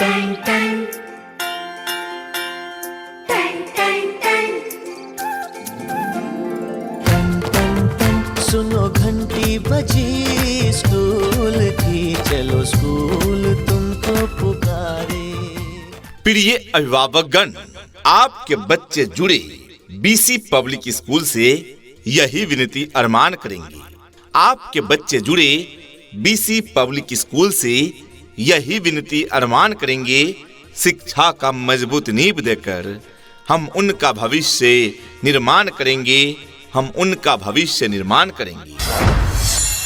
Ton टन टन टन टन सुनो घंटी बजी स्कूल की, चलो स्कूल तुमको पुकारे। प्रिय अभिभावकगण, आपके बच्चे जुड़े बीसी पब्लिक स्कूल से यही विनती अरमान करेंगे। आपके बच्चे जुड़े बीसी पब्लिक स्कूल से यही विनती अरमान करेंगे, शिक्षा का मजबूत नींव देकर हम उनका भविष्य निर्माण करेंगे, हम उनका भविष्य निर्माण करेंगे।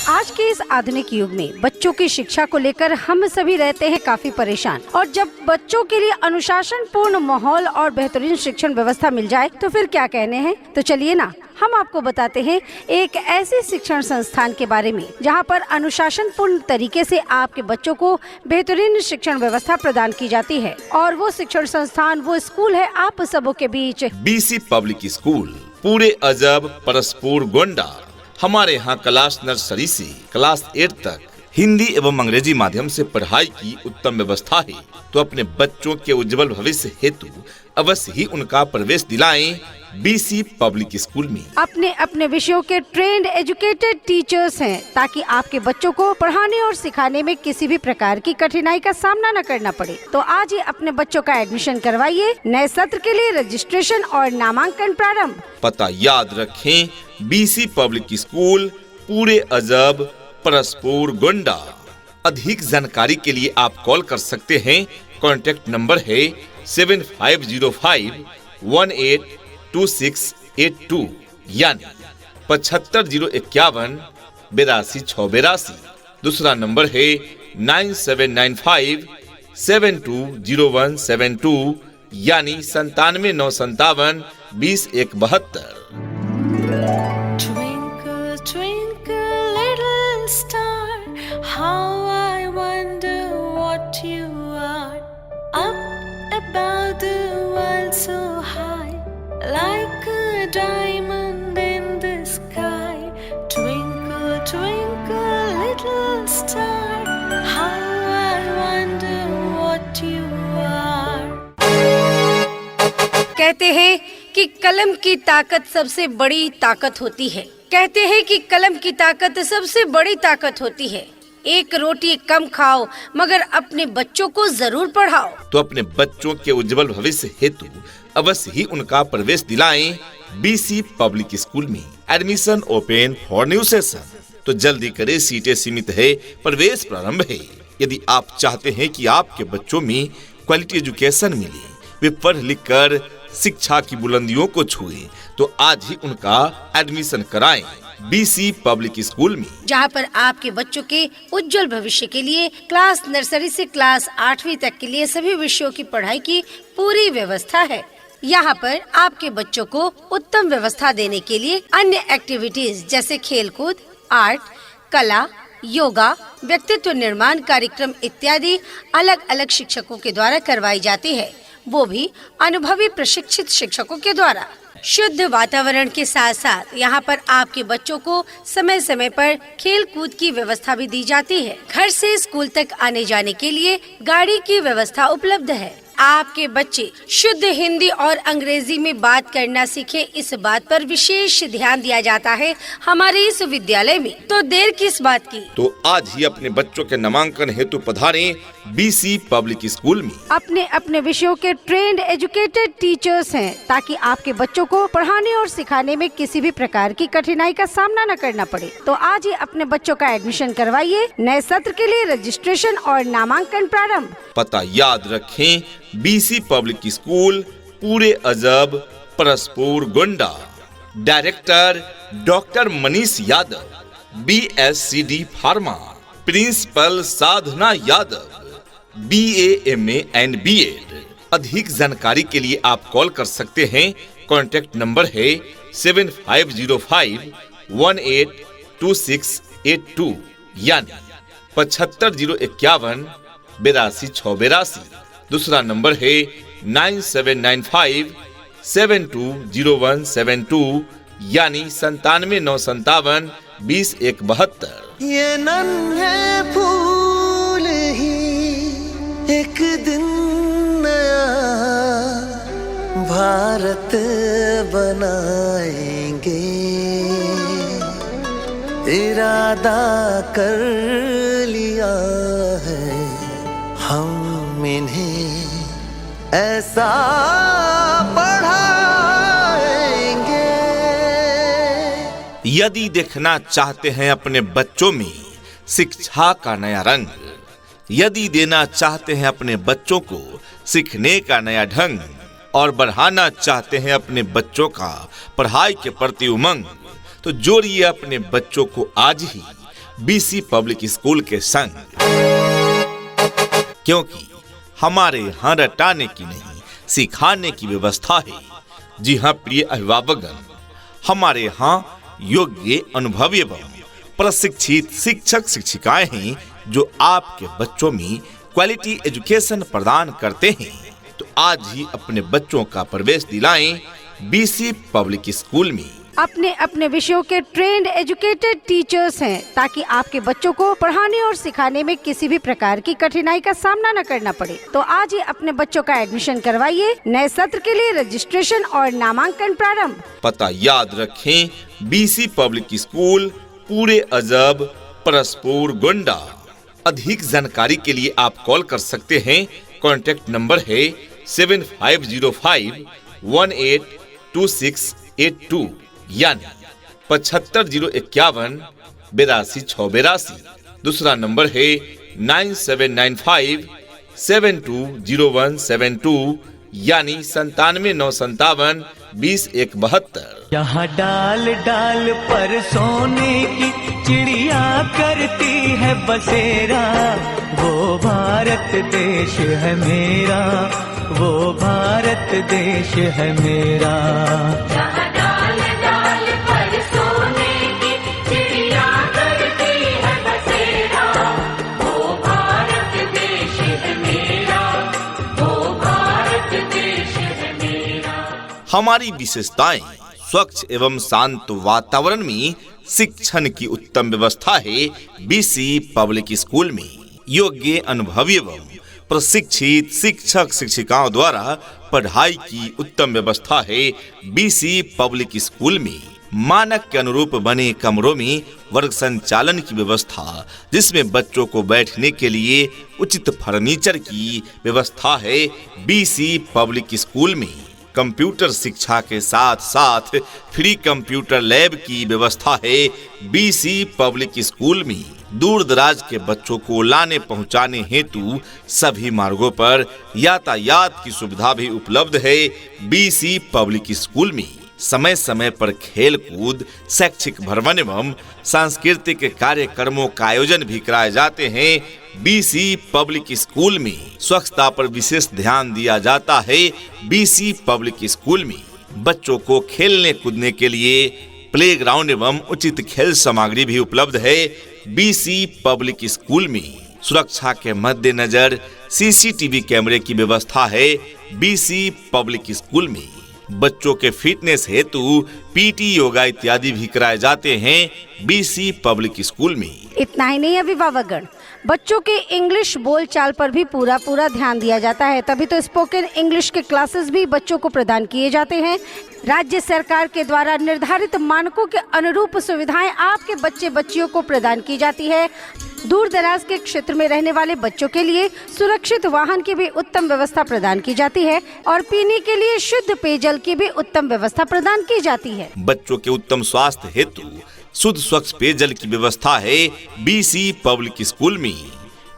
आज के इस आधुनिक युग में बच्चों की शिक्षा को लेकर हम सभी रहते हैं काफी परेशान, और जब बच्चों के लिए अनुशासन पूर्ण माहौल और बेहतरीन शिक्षण व्यवस्था मिल जाए तो फिर क्या कहने हैं। तो चलिए ना, हम आपको बताते हैं एक ऐसे शिक्षण संस्थान के बारे में जहां पर अनुशासन पूर्ण तरीके से आपके बच्चों को बेहतरीन शिक्षण व्यवस्था प्रदान की जाती है। और वो शिक्षण संस्थान, वो स्कूल है आप सबों के बीच BC public school, Pure Ajab Paraspur Gonda. हमारे यहाँ क्लास नर्सरी से क्लास 8 तक हिंदी एवं अंग्रेजी माध्यम से पढ़ाई की उत्तम व्यवस्था है। तो अपने बच्चों के उज्जवल भविष्य हेतु अवश्य ही उनका प्रवेश दिलाएं बीसी पब्लिक स्कूल में। अपने अपने विषयों के ट्रेंड एजुकेटेड टीचर्स हैं, ताकि आपके बच्चों को पढ़ाने और सिखाने में किसी भी प्रकार की कठिनाई का सामना न करना पड़े। तो आज ही अपने बच्चों का एडमिशन करवाइए। नए सत्र के लिए रजिस्ट्रेशन और नामांकन प्रारंभ। पता याद रखें, BC public school, Pure Ajab Paraspur Gonda. अधिक जानकारी के लिए आप कॉल कर सकते हैं। कॉन्टैक्ट नंबर है 7505182682 यानी 750151 82 दूसरा नंबर है 9795720172 यानी 9795 20172। Twinkle, twinkle, little star, how I wonder what you are. Up above the world so high, like a diamond in the sky. Twinkle, twinkle, little star, how I wonder what you are. कहते हैं कि कलम की ताकत सबसे बड़ी ताकत होती है। कहते हैं कि कलम की ताकत सबसे बड़ी ताकत होती है। एक रोटी कम खाओ मगर अपने बच्चों को जरूर पढ़ाओ। तो अपने बच्चों के उज्जवल भविष्य हेतु अवश्य ही उनका प्रवेश दिलाएं बीसी पब्लिक स्कूल में। Admission open for new session. तो जल्दी करें, सीटें सीमित है, प्रवेश प्रारंभ है। यदि आप चाहते हैं कि आपके बच्चों में क्वालिटी एजुकेशन मिले, वे पढ़ लिख कर शिक्षा की बुलंदियों को छुए, तो आज ही उनका एडमिशन कराएं बीसी पब्लिक स्कूल में, जहां पर आपके बच्चों के उज्जवल भविष्य के लिए क्लास नर्सरी से क्लास 8वीं तक के लिए सभी विषयों की पढ़ाई की पूरी व्यवस्था है। यहाँ पर आपके बच्चों को उत्तम व्यवस्था देने के लिए अन्य एक्टिविटीज जैसे खेलकूद, आर्ट, कला, योगा, व्यक्तित्व निर्माण कार्यक्रम इत्यादि अलग अलग शिक्षकों के द्वारा करवाई जाती है, वो भी अनुभवी प्रशिक्षित शिक्षकों के द्वारा। शुद्ध वातावरण के साथ साथ यहाँ पर आपके बच्चों को समय समय पर खेल कूद की व्यवस्था भी दी जाती है। घर से स्कूल तक आने जाने के लिए गाड़ी की व्यवस्था उपलब्ध है। आपके बच्चे शुद्ध हिंदी और अंग्रेजी में बात करना सीखे, इस बात पर विशेष ध्यान दिया जाता है हमारे इस विद्यालय में। तो देर किस बात की, तो आज ही अपने बच्चों के नामांकन हेतु पधारें बीसी पब्लिक स्कूल में। अपने अपने विषयों के ट्रेंड एजुकेटेड टीचर्स हैं, ताकि आपके बच्चों को पढ़ाने और सिखाने में किसी भी प्रकार की कठिनाई का सामना न करना पड़े। तो आज ही अपने बच्चों का एडमिशन करवाइए। नए सत्र के लिए रजिस्ट्रेशन और नामांकन प्रारंभ। पता याद रखें, BC public school, Pure Ajab Paraspur Gonda. Director doctor Manish Yadav, BSCD pharma. Principal Sadhana Yadav, BA MA and BEd। अधिक जानकारी के लिए आप कॉल कर सकते हैं। कॉन्टैक्ट नंबर है 7505182682 यानी 750151 82 दूसरा नंबर है 9795720172 यानी 9795 20172। ये नन्हे फूल ही एक दिन भारत बनाएंगे, इरादा कर लिया है हम इन्हें ऐसा पढ़ाएंगे। यदि देखना चाहते हैं अपने बच्चों में शिक्षा का नया रंग, यदि देना चाहते हैं अपने बच्चों को सीखने का नया ढंग और बढ़ाना चाहते हैं अपने बच्चों का पढ़ाई के प्रति उमंग, तो जोड़िए अपने बच्चों को आज ही बीसी पब्लिक स्कूल के संग, क्योंकि हमारे यहाँ रटाने की नहीं सिखाने की व्यवस्था है। जी हाँ प्रिय अभिभावकगण, हमारे यहाँ योग्य अनुभवी एवं प्रशिक्षित शिक्षक शिक्षिकाएं हैं जो आपके बच्चों में क्वालिटी एजुकेशन प्रदान करते हैं। तो आज ही अपने बच्चों का प्रवेश दिलाएं बीसी पब्लिक स्कूल में। अपने अपने विषयों के ट्रेंड एजुकेटेड टीचर्स हैं, ताकि आपके बच्चों को पढ़ाने और सिखाने में किसी भी प्रकार की कठिनाई का सामना न करना पड़े। तो आज ही अपने बच्चों का एडमिशन करवाइए। नए सत्र के लिए रजिस्ट्रेशन और नामांकन प्रारंभ। पता याद रखें, BC public school, Pure Ajab, Paraspur, Gonda. अधिक जानकारी के लिए आप कॉल कर सकते हैं। कॉन्टैक्ट नंबर है 7505182682 यानी 750151 82 दूसरा नंबर है 9795720172 यानी 9795 20172। यहाँ डाल डाल पर सोने की चिड़िया करती है बसेरा, वो भारत देश है मेरा, वो भारत देश है मेरा। जहाँ डाल डाल पर सोने की चिड़िया करती है बसेरा, वो भारत देश है मेरा, वो भारत देश है मेरा। हमारी विशेषताएं स्वच्छ एवं शांत वातावरण में शिक्षण की उत्तम व्यवस्था है। बीसी पब्लिक स्कूल में योग्य अनुभवी एवं प्रशिक्षित शिक्षक शिक्षिकाओं द्वारा पढ़ाई की उत्तम व्यवस्था है। बीसी पब्लिक स्कूल में मानक के अनुरूप बने कमरों में वर्ग संचालन की व्यवस्था, जिसमें बच्चों को बैठने के लिए उचित फर्नीचर की व्यवस्था है। बीसी पब्लिक स्कूल में कंप्यूटर शिक्षा के साथ साथ फ्री कंप्यूटर लैब की व्यवस्था है। बीसी पब्लिक स्कूल में दूर दराज के बच्चों को लाने पहुंचाने हेतु सभी मार्गों पर यातायात की सुविधा भी उपलब्ध है। बीसी पब्लिक स्कूल में समय समय पर खेल कूद, शैक्षिक भ्रमण एवं सांस्कृतिक कार्यक्रमों का आयोजन भी कराए जाते हैं। बीसी पब्लिक स्कूल में स्वच्छता पर विशेष ध्यान दिया जाता है। बीसी पब्लिक स्कूल में बच्चों को खेलने कूदने के लिए प्लेग्राउंड एवं उचित खेल सामग्री भी उपलब्ध है। बीसी पब्लिक स्कूल में सुरक्षा के मद्देनजर सीसीटीवी कैमरे की व्यवस्था है। बीसी पब्लिक स्कूल में बच्चों के फिटनेस हेतु पीटी, योगा इत्यादि भी कराए जाते हैं। बीसी पब्लिक स्कूल में इतना ही नहीं अभिभावकगण, बच्चों के इंग्लिश बोलचाल पर भी पूरा ध्यान दिया जाता है। तभी तो स्पोकन इंग्लिश के क्लासेस भी बच्चों को प्रदान किए जाते हैं। राज्य सरकार के द्वारा निर्धारित मानकों के अनुरूप सुविधाएं आपके बच्चे बच्चियों को प्रदान की जाती है। दूर दराज के क्षेत्र में रहने वाले बच्चों के लिए सुरक्षित वाहन की भी उत्तम व्यवस्था प्रदान की जाती है और पीने के लिए शुद्ध पेयजल की भी उत्तम व्यवस्था प्रदान की जाती है। बच्चों के उत्तम स्वास्थ्य हेतु शुद्ध स्वच्छ पेयजल की व्यवस्था है। बीसी पब्लिक स्कूल में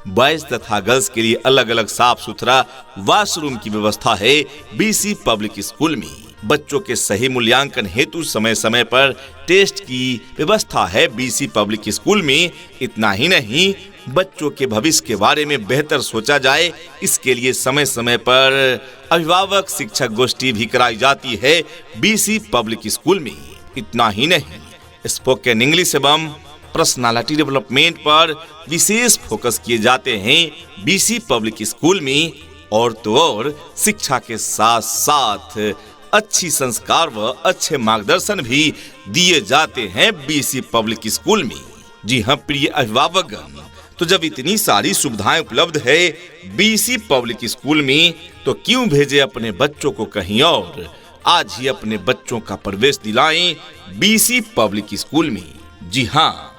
बॉयज तथा गर्ल्स के लिए अलग अलग साफ सुथरा वॉशरूम की व्यवस्था है। बीसी पब्लिक स्कूल में बच्चों के सही मूल्यांकन हेतु समय समय पर टेस्ट की व्यवस्था है। बीसी पब्लिक स्कूल में इतना ही नहीं, बच्चों के भविष्य के बारे में बेहतर सोचा जाए, इसके लिए समय समय पर अभिभावक शिक्षक गोष्ठी भी कराई जाती है। बीसी पब्लिक स्कूल में इतना ही नहीं, स्पोकन इंग्लिश एवं पर्सनालिटी डेवलपमेंट पर विशेष फोकस किए जाते हैं। बीसी पब्लिक स्कूल में और तो और शिक्षा के साथ साथ अच्छी संस्कार व अच्छे मार्गदर्शन भी दिए जाते हैं बीसी पब्लिक स्कूल में। जी हाँ प्रिय अभिभावकगण, तो जब इतनी सारी सुविधाएं उपलब्ध है बीसी पब्लिक स्कूल में, तो क्यों भेजे अपने बच्चों को कहीं और। आज ही अपने बच्चों का प्रवेश दिलाएं बीसी पब्लिक स्कूल में। जी हाँ,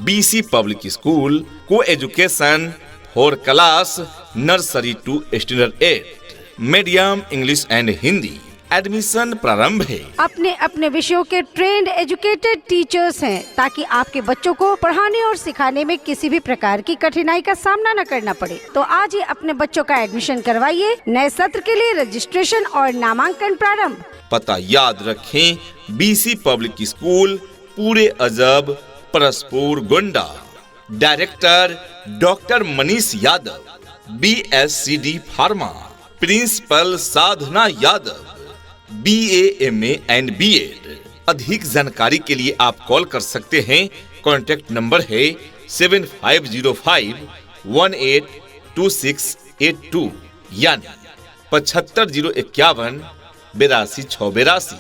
बीसी पब्लिक स्कूल को education for class nursery to standard 8 medium English and Hindi. Admission प्रारंभ है। अपने अपने विषयों के ट्रेंड एजुकेटेड टीचर्स हैं, ताकि आपके बच्चों को पढ़ाने और सिखाने में किसी भी प्रकार की कठिनाई का सामना न करना पड़े। तो आज ही अपने बच्चों का एडमिशन करवाइए। नए सत्र के लिए रजिस्ट्रेशन और नामांकन प्रारंभ। पता याद रखें, BC public school Pure Ajab Paraspur Gonda. Director doctor Manish Yadav, BSCD pharma. Principal Sadhana Yadav, BA MA and BEd। अधिक जानकारी के लिए आप कॉल कर सकते हैं। कॉन्टैक्ट नंबर है 7505182682 यानी 75051 82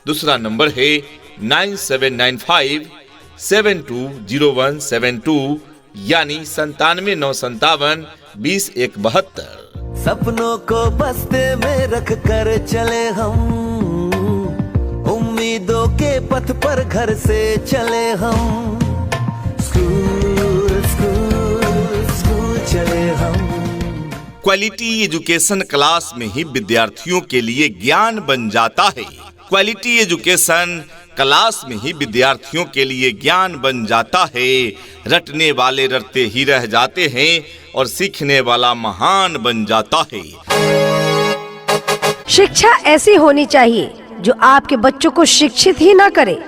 दूसरा नंबर है 9795720172 यानी 9795 20172। सपनों को बस्ते में रख कर चले हम, उम्मीदों के पथ पर घर से चले हम। स्कूल स्कूल स्कूल चले हम। क्वालिटी एजुकेशन क्लास में ही विद्यार्थियों के लिए ज्ञान बन जाता है। क्वालिटी एजुकेशन क्लास में ही विद्यार्थियों के लिए ज्ञान बन जाता है। रटने वाले रटते ही रह जाते हैं और सीखने वाला महान बन जाता है। शिक्षा ऐसी होनी चाहिए जो आपके बच्चों को शिक्षित ही न करे,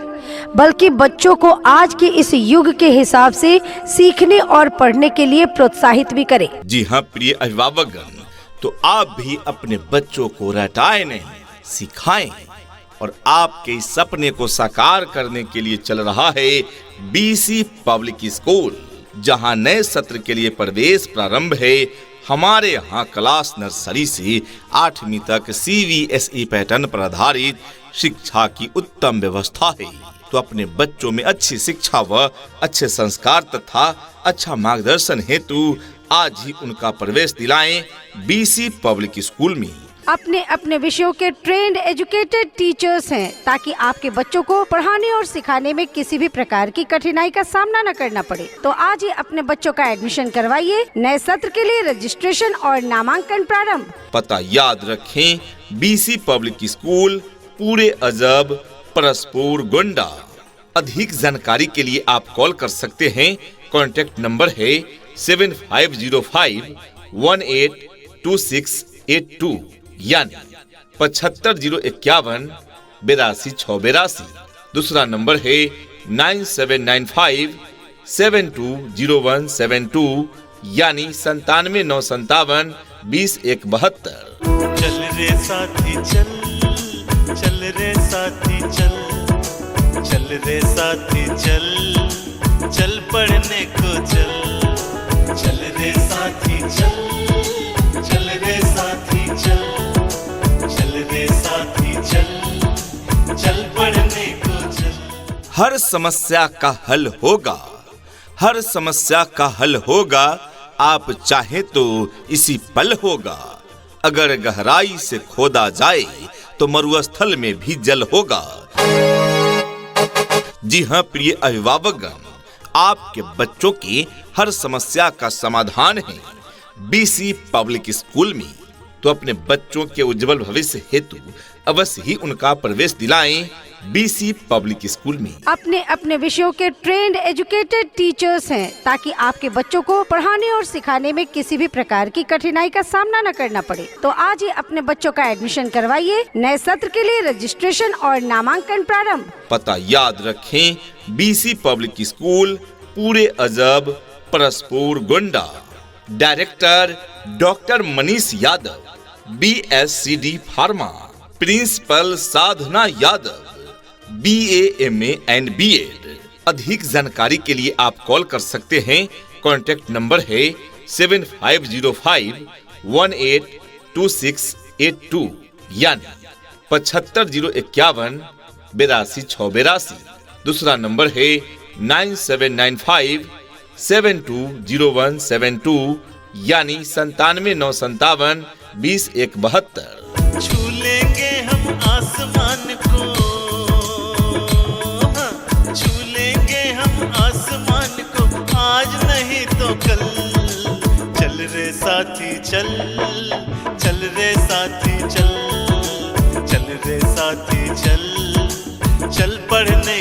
बल्कि बच्चों को आज के इस युग के हिसाब से सीखने और पढ़ने के लिए प्रोत्साहित भी करे। जी हाँ प्रिय अभिभावकगण, तो आप भी अपने बच्चों को रटाएं नहीं, सिखाएं। और आपके इस सपने को साकार करने के लिए चल रहा है बीसी पब्लिक स्कूल, जहां नए सत्र के लिए प्रवेश प्रारंभ है। हमारे यहाँ क्लास नर्सरी से 8वीं तक CBSE पैटर्न पर आधारित शिक्षा की उत्तम व्यवस्था है। तो अपने बच्चों में अच्छी शिक्षा व अच्छे संस्कार तथा अच्छा मार्गदर्शन हेतु आज ही उनका प्रवेश दिलाएं बीसी पब्लिक स्कूल में। अपने अपने विषयों के ट्रेंड एजुकेटेड टीचर्स हैं, ताकि आपके बच्चों को पढ़ाने और सिखाने में किसी भी प्रकार की कठिनाई का सामना न करना पड़े। तो आज ही अपने बच्चों का एडमिशन करवाइए। नए सत्र के लिए रजिस्ट्रेशन और नामांकन प्रारंभ। पता याद रखें, BC public school Pure Ajab Paraspur Gonda. अधिक जानकारी के लिए आप कॉल कर सकते हैं। कॉन्टैक्ट नंबर है 7505182682 यानी 75051 82 दूसरा नंबर है 9795720172 यानी 9795 20172। चल रे साथी चल, चल रे साथी चल, चल रे साथी चल, चल पढ़ने को चल, चल रे साथी चल, चल रे साथी चल, चल रे साथी चल, चल पढ़ने को चल। हर समस्या का हल होगा, हर समस्या का हल होगा। आप चाहे तो इसी पल होगा। अगर गहराई से खोदा जाए तो मरुस्थल में भी जल होगा। जी हाँ प्रिय अभिभावकगण, आपके बच्चों की हर समस्या का समाधान है बीसी पब्लिक स्कूल में। तो अपने बच्चों के उज्जवल भविष्य हेतु अवश्य ही उनका प्रवेश दिलाएं बीसी पब्लिक स्कूल में। अपने अपने विषयों के ट्रेंड एजुकेटेड टीचर्स हैं, ताकि आपके बच्चों को पढ़ाने और सिखाने में किसी भी प्रकार की कठिनाई का सामना न करना पड़े। तो आज ही अपने बच्चों का एडमिशन करवाइए। नए सत्र के लिए रजिस्ट्रेशन और नामांकन प्रारंभ। पता याद रखें, BC public school Pure Ajab Paraspur Gonda. Director doctor Manish Yadav, BSCD pharma. Principal Sadhana Yadav, BA MA and BEd। अधिक जानकारी के लिए आप कॉल कर सकते हैं। कॉन्टैक्ट नंबर है 7505182682 यानी 75051 82 दूसरा नंबर है 9795720172 यानी 9795 20172। छू लेंगे हम आस आसमान को, हाँ, छू लेंगे हम आसमान को, आज नहीं तो कल। चल रे साथी चल, चल रे साथी चल, चल रे साथी चल, चल पढ़ने